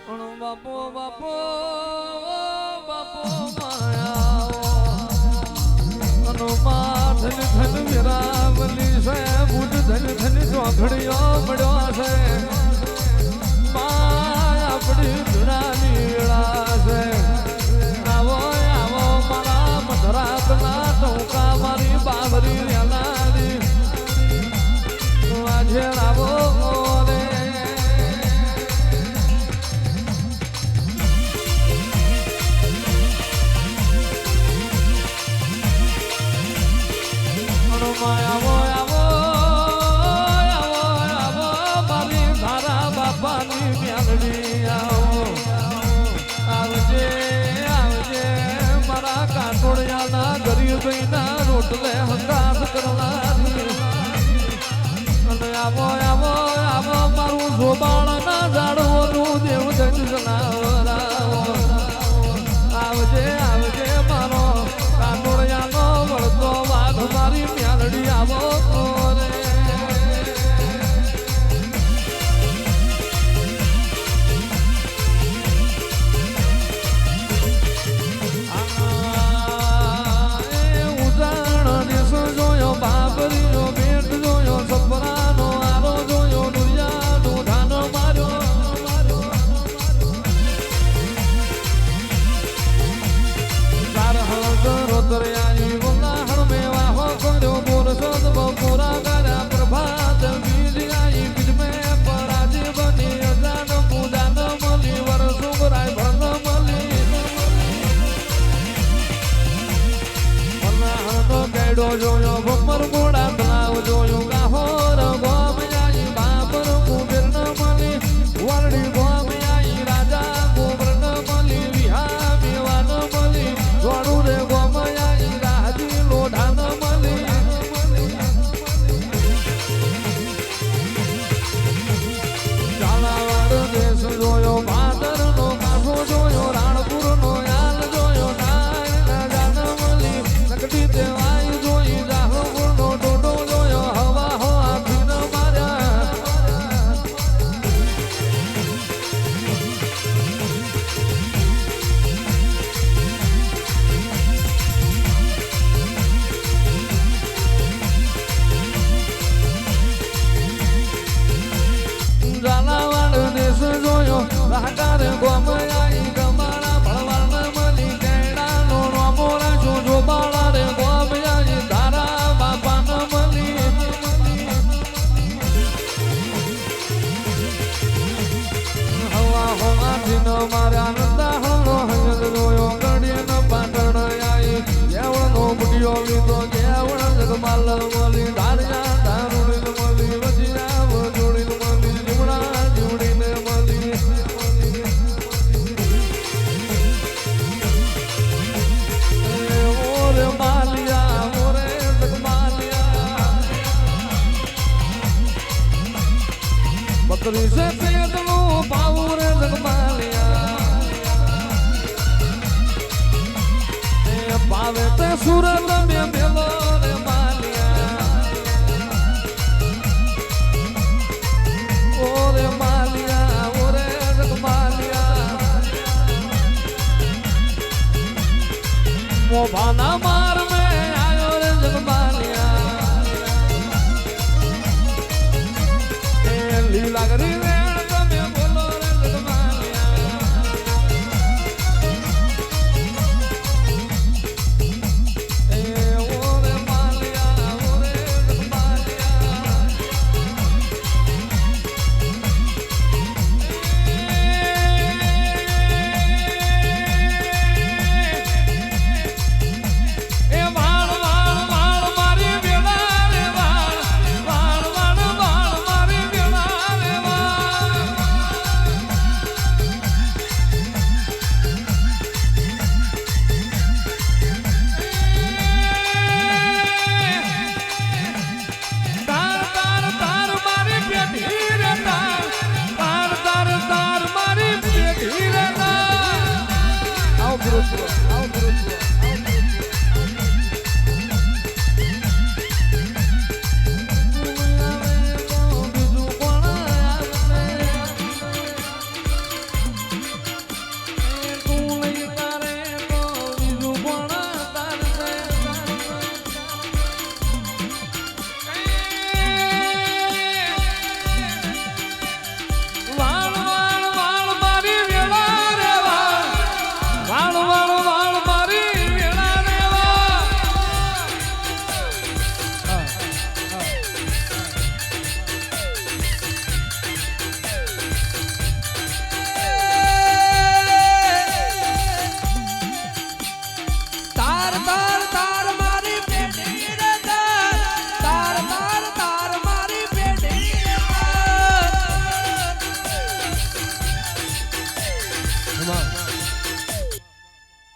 બાપો બાપો બાપો માયા હનુમાન ધન ધન વિરાવલી છે બુધ ધન ધન ચોઘડીઓ મળ્યો છે માયા આપણી ધુરાની વેળા છે આવો આવો મારા મધરાતના ટોકા મારી બાવરી રેલાડી આજે આવો રે આવો આવો આવો આવો મારી ધારા બાપાની મેલડી આવો આવજે આવજે મારા કાટોડિયાના ગરીબના રોટલે હંગાત કરનારી અને આવો આવો આવો મારું જોબાળના ઝાડવાનું દેવ ધન જનાવર આવજે આવજે મારો કાટોડિયાનો વળતો વાઘ મારી મેલડી આવો રે ઉજાણ દેશ જોયો બાબરીનો ભેટ જોયો સપરાનો આરો જોયો દુનિયાનો ધાન માર્યો ચાર હળદર દરિયાની વલાહણ મેવા હો કર્યો બોરસદ બપોરા કર્યા પ્રભાત બીજ આઈ બીજ મે પરાજી બની અજાન પૂજાન મળી વરસુરાય ભણ મળી વલાહણનો ગેડો જોયો ભમર મોડા તલાવ જોયો ગાહોર ગોમ આઈ બાબર કુબેર ન મળી વરડી ગોમ આઈ રાજા કુબેર ન મળી વિહા મેવા ન મળી જોડું રે ગોમ આઈ રાજી લોઢા ન મળી ઝાલાવાડ દેશ જોયો ભાદરનો કાંઠો જોયો રાણપુરનો યાલ જોયો નાયના જાન મળી નકડી દેવાઈ જોઈ જાહપુરનો ડોડો જોયો હવા હો આખી ન માર્યા ઝાલાવાડ દેશ જોયો રાહકાર ગોમ આઈ ગમાડા ભળવાડ ન મળી કેડાનો રોમો રાજો જોબાળા રે ગોમ આઈ ધારા બાપા ન મળી હવા હોવાથી ન માર્યા નંદાહણનો હંગલ જોયો ગડીએ ન પાટણ આઈ જેવણનો બુડિયો લીધો જેવણ જગમાલ મળી ધારિયા ધારુડી મળી વજીરા વજોડી મળી જીવડા જીવડીને મળી ઓરે માલિયા ઓરે જગમાલિયા બકરી છે પેટનું પાવું રે જગમાલિયા એ પાવે તે સુરત મે મેલો રે માલિયા ઓરે માલિયા ઓરે જગમાલિયા મોભાના માર મે આયો રે જગમાલિયા એ લીલા ગરી વેણ તમે બોલો રે જગમાલિયા એ ઓરે માલિયા ઓરે જગમાલિયા એ વાળ વાળ વાળ મારી વેળા રે વાળ વાળ વાળ વાળ મારી વેળા રે વાળ તાર તાર તાર મારી પેઢી રે તાર તાર તાર તાર મારી પેઢી રે તાર આવ ગુરુ